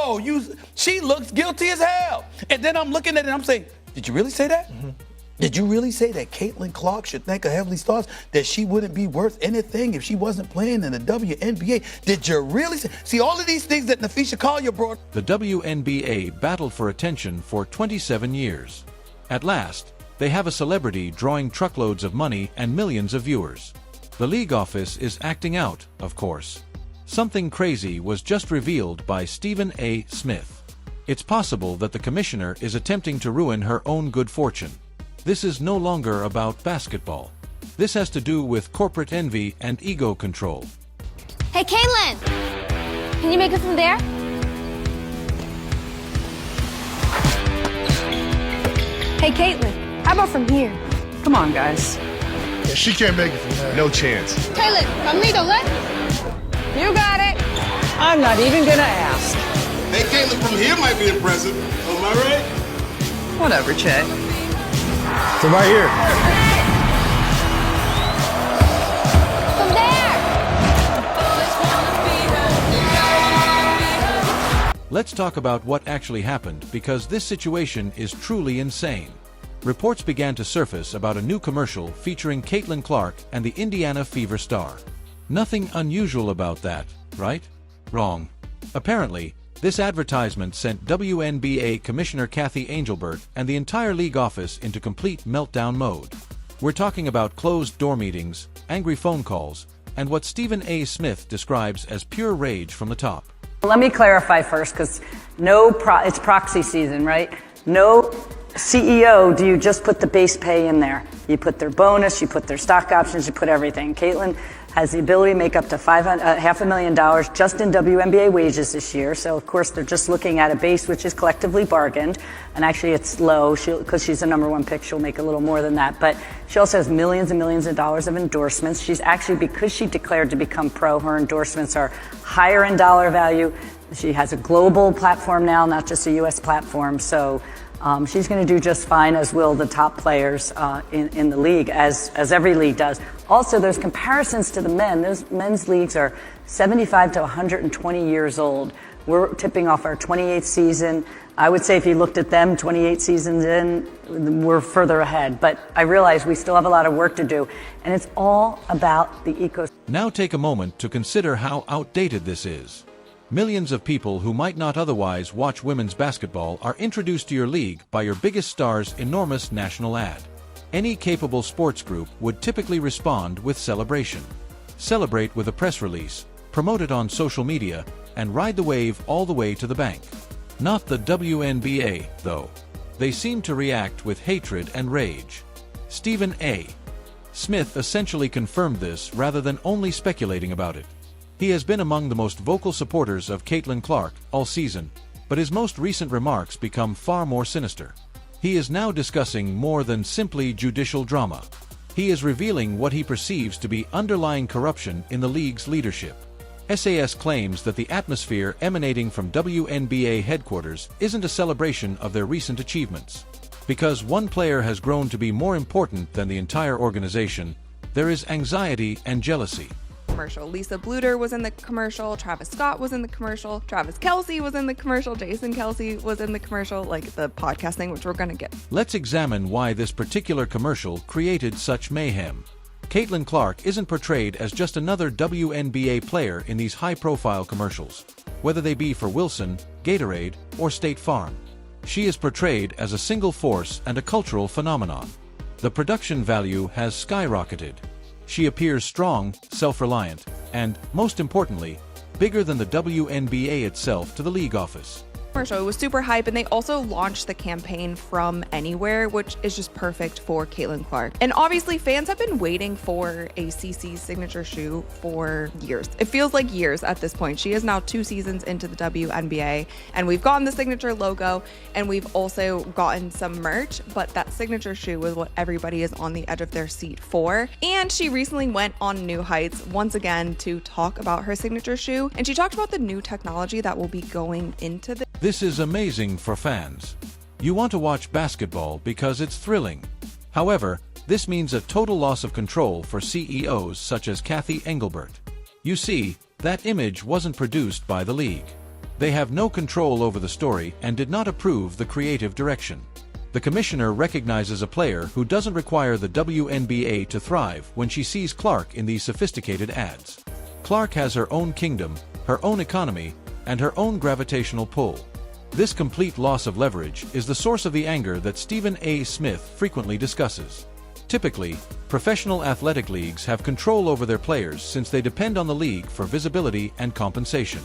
no, she looks guilty as hell. And then I'm looking at it and I'm saying, did you really say that? Mm-hmm. Did you really say that Caitlin Clark should think of Heavenly Stars, that she wouldn't be worth anything if she wasn't playing in the WNBA? Did you really say? See, all of these things that Nafisha Collier brought. The WNBA battled for attention for 27 years. At last, they have a celebrity drawing truckloads of money and millions of viewers. The league office is acting out, of course. Something crazy was just revealed by Stephen A. Smith. It's possible that the commissioner is attempting to ruin her own good fortune. This is no longer about basketball. This has to do with corporate envy and ego control. Hey, Caitlin! Can you make it from there? Hey, Caitlin, how about from here? Come on, guys. Yeah, she can't make it from there. No chance. Caitlin, from me, don't let. You got it. I'm not even gonna ask. Hey, Caitlin, from here might be impressive. Am I right? Whatever, Che. So right here. From there! Let's talk about what actually happened, because this situation is truly insane. Reports began to surface about a new commercial featuring Caitlin Clark and the Indiana Fever star. Nothing unusual about that, right? Wrong. Apparently, this advertisement sent WNBA Commissioner Cathy Engelbert and the entire league office into complete meltdown mode. We're talking about closed-door meetings, angry phone calls, and what Stephen A. Smith describes as pure rage from the top. Let me clarify first, because it's proxy season, right? No CEO do you just put the base pay in there. You put their bonus, you put their stock options, you put everything. Caitlin has the ability to make up to $500,000 just in WNBA wages this year. So, of course, they're just looking at a base which is collectively bargained. And actually, it's low because she's the #1 pick. She'll make a little more than that. But she also has millions and millions of dollars of endorsements. She's actually, because she declared to become pro, her endorsements are higher in dollar value. She has a global platform now, not just a U.S. platform. So she's going to do just fine, as will the top players in the league, as every league does. Also, there's comparisons to the men. Those men's leagues are 75 to 120 years old. We're tipping off our 28th season. I would say if you looked at them 28 seasons in, we're further ahead. But I realize we still have a lot of work to do. And it's all about the ecosystem. Now take a moment to consider how outdated this is. Millions of people who might not otherwise watch women's basketball are introduced to your league by your biggest star's enormous national ad. Any capable sports group would typically respond with celebration. Celebrate with a press release, promote it on social media, and ride the wave all the way to the bank. Not the WNBA, though. They seem to react with hatred and rage. Stephen A. Smith essentially confirmed this rather than only speculating about it. He has been among the most vocal supporters of Caitlin Clark all season, but his most recent remarks become far more sinister. He is now discussing more than simply judicial drama. He is revealing what he perceives to be underlying corruption in the league's leadership. SAS claims that the atmosphere emanating from WNBA headquarters isn't a celebration of their recent achievements. Because one player has grown to be more important than the entire organization, there is anxiety and jealousy. Commercial. Lisa Bluter was in the commercial, Travis Scott was in the commercial, Travis Kelce was in the commercial, Jason Kelce was in the commercial, like the podcast thing, which we're gonna get. Let's examine why this particular commercial created such mayhem. Caitlin Clark isn't portrayed as just another WNBA player in these high-profile commercials, whether they be for Wilson, Gatorade, or State Farm. She is portrayed as a single force and a cultural phenomenon. The production value has skyrocketed. She appears strong, self-reliant, and, most importantly, bigger than the WNBA itself to the league office. Commercial. It was super hype, and they also launched the campaign From Anywhere, which is just perfect for Caitlin Clark. And obviously, fans have been waiting for a CC's signature shoe for years. It feels like years at this point. She is now 2 seasons into the WNBA, and we've gotten the signature logo, and we've also gotten some merch, but that signature shoe is what everybody is on the edge of their seat for. And she recently went on New Heights once again to talk about her signature shoe, and she talked about the new technology that will be going into this. This is amazing for fans. You want to watch basketball because it's thrilling. However, this means a total loss of control for CEOs such as Cathy Engelbert. You see, that image wasn't produced by the league. They have no control over the story and did not approve the creative direction. The commissioner recognizes a player who doesn't require the WNBA to thrive when she sees Clark in these sophisticated ads. Clark has her own kingdom, her own economy, and her own gravitational pull. This complete loss of leverage is the source of the anger that Stephen A. Smith frequently discusses. Typically, professional athletic leagues have control over their players since they depend on the league for visibility and compensation.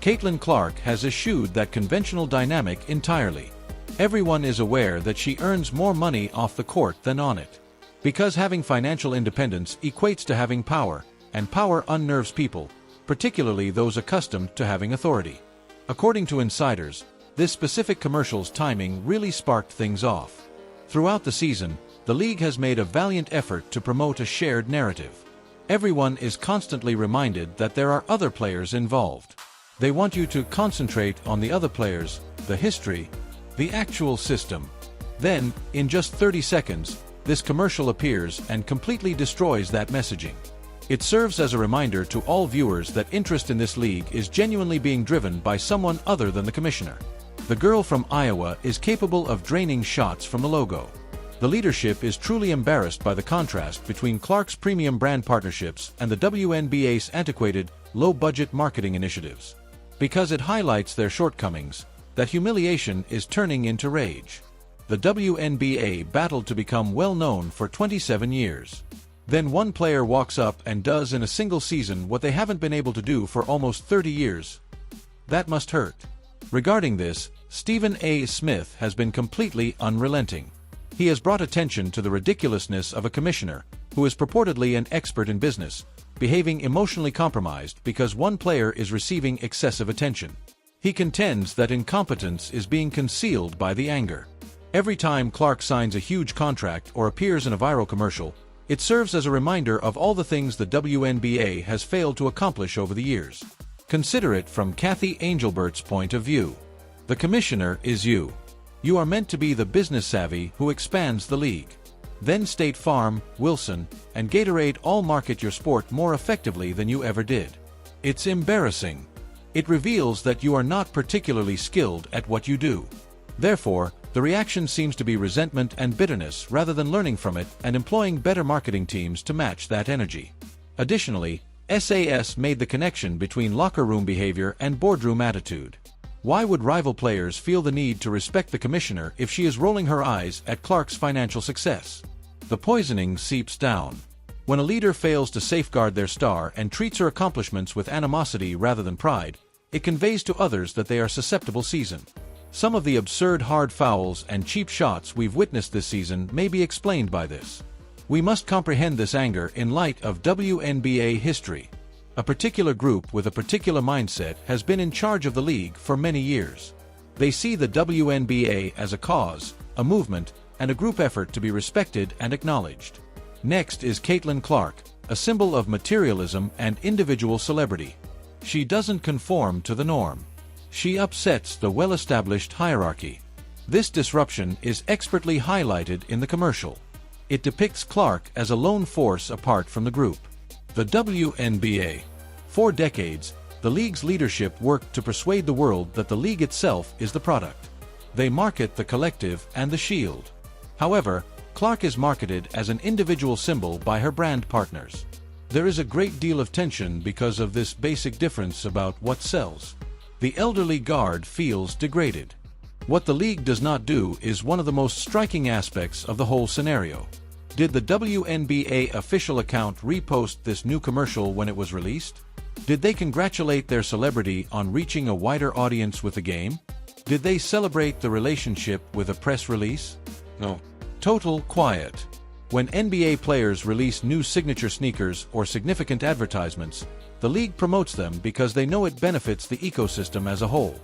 Caitlin Clark has eschewed that conventional dynamic entirely. Everyone is aware that she earns more money off the court than on it. Because having financial independence equates to having power, and power unnerves people, particularly those accustomed to having authority. According to insiders, this specific commercial's timing really sparked things off. Throughout the season, the league has made a valiant effort to promote a shared narrative. Everyone is constantly reminded that there are other players involved. They want you to concentrate on the other players, the history, the actual system. Then, in just 30 seconds, this commercial appears and completely destroys that messaging. It serves as a reminder to all viewers that interest in this league is genuinely being driven by someone other than the commissioner. The girl from Iowa is capable of draining shots from the logo. The leadership is truly embarrassed by the contrast between Clark's premium brand partnerships and the WNBA's antiquated, low-budget marketing initiatives. Because it highlights their shortcomings, that humiliation is turning into rage. The WNBA battled to become well-known for 27 years. Then one player walks up and does in a single season what they haven't been able to do for almost 30 years. That must hurt. Regarding this, Stephen A. Smith has been completely unrelenting. He has brought attention to the ridiculousness of a commissioner, who is purportedly an expert in business, behaving emotionally compromised because one player is receiving excessive attention. He contends that incompetence is being concealed by the anger. Every time Clark signs a huge contract or appears in a viral commercial, it serves as a reminder of all the things the WNBA has failed to accomplish over the years. Consider it from Kathy Angelbert's point of view. The commissioner is you. You are meant to be the business savvy who expands the league. Then State Farm, Wilson, and Gatorade all market your sport more effectively than you ever did. It's embarrassing. It reveals that you are not particularly skilled at what you do. Therefore, the reaction seems to be resentment and bitterness rather than learning from it and employing better marketing teams to match that energy. Additionally, SAS made the connection between locker room behavior and boardroom attitude. Why would rival players feel the need to respect the commissioner if she is rolling her eyes at Clark's financial success? The poisoning seeps down. When a leader fails to safeguard their star and treats her accomplishments with animosity rather than pride, it conveys to others that they are susceptible season. Some of the absurd hard fouls and cheap shots we've witnessed this season may be explained by this. We must comprehend this anger in light of WNBA history. A particular group with a particular mindset has been in charge of the league for many years. They see the WNBA as a cause, a movement, and a group effort to be respected and acknowledged. Next is Caitlin Clark, a symbol of materialism and individual celebrity. She doesn't conform to the norm. She upsets the well-established hierarchy. This disruption is expertly highlighted in the commercial. It depicts Clark as a lone force apart from the group. The WNBA. For decades, the league's leadership worked to persuade the world that the league itself is the product. They market the collective and the shield. However, Clark is marketed as an individual symbol by her brand partners. There is a great deal of tension because of this basic difference about what sells. The elderly guard feels degraded. What the league does not do is one of the most striking aspects of the whole scenario. Did the WNBA official account repost this new commercial when it was released? Did they congratulate their celebrity on reaching a wider audience with the game? Did they celebrate the relationship with a press release? No. Total quiet. When NBA players release new signature sneakers or significant advertisements, the league promotes them because they know it benefits the ecosystem as a whole.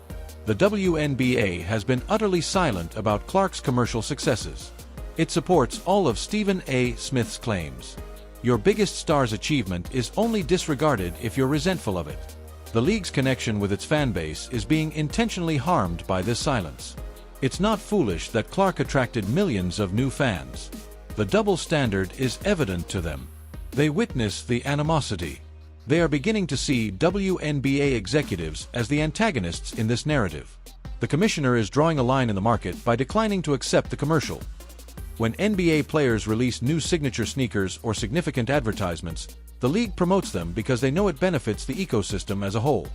The WNBA has been utterly silent about Clark's commercial successes. It supports all of Stephen A. Smith's claims. Your biggest star's achievement is only disregarded if you're resentful of it. The league's connection with its fan base is being intentionally harmed by this silence. It's not foolish that Clark attracted millions of new fans. The double standard is evident to them. They witness the animosity. They are beginning to see WNBA executives as the antagonists in this narrative. The commissioner is drawing a line in the market by declining to accept the commercial. When NBA players release new signature sneakers or significant advertisements, the league promotes them because they know it benefits the ecosystem as a whole.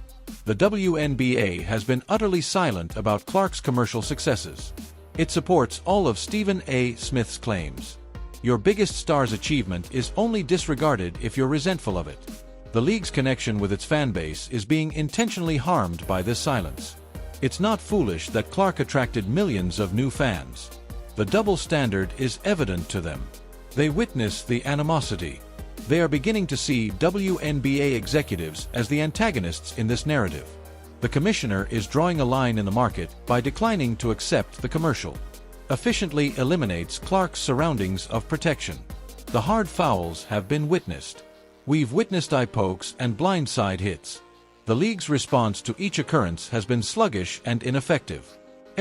The WNBA has been utterly silent about Clark's commercial successes. It supports all of Stephen A. Smith's claims. Your biggest star's achievement is only disregarded if you're resentful of it. The league's connection with its fan base is being intentionally harmed by this silence. It's not foolish that Clark attracted millions of new fans. The double standard is evident to them. They witness the animosity. They are beginning to see WNBA executives as the antagonists in this narrative. The commissioner is drawing a line in the market by declining to accept the commercial. Efficiently eliminates Clark's surroundings of protection. The hard fouls have been witnessed. We've witnessed eye pokes and blindside hits. The league's response to each occurrence has been sluggish and ineffective.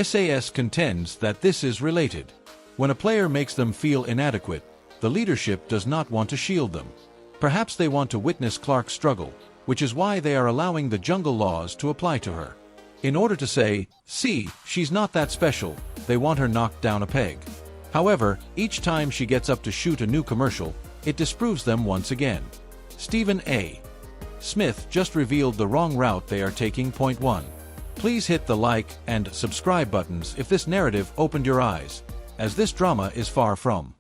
SAS contends that this is related. When a player makes them feel inadequate, the leadership does not want to shield them. Perhaps they want to witness Clark's struggle, which is why they are allowing the jungle laws to apply to her. In order to say, see, she's not that special, they want her knocked down a peg. However, each time she gets up to shoot a new commercial, it disproves them once again. Stephen A. Smith just revealed the wrong route they are taking. Point 1. Please hit the like and subscribe buttons if this narrative opened your eyes, as this drama is far from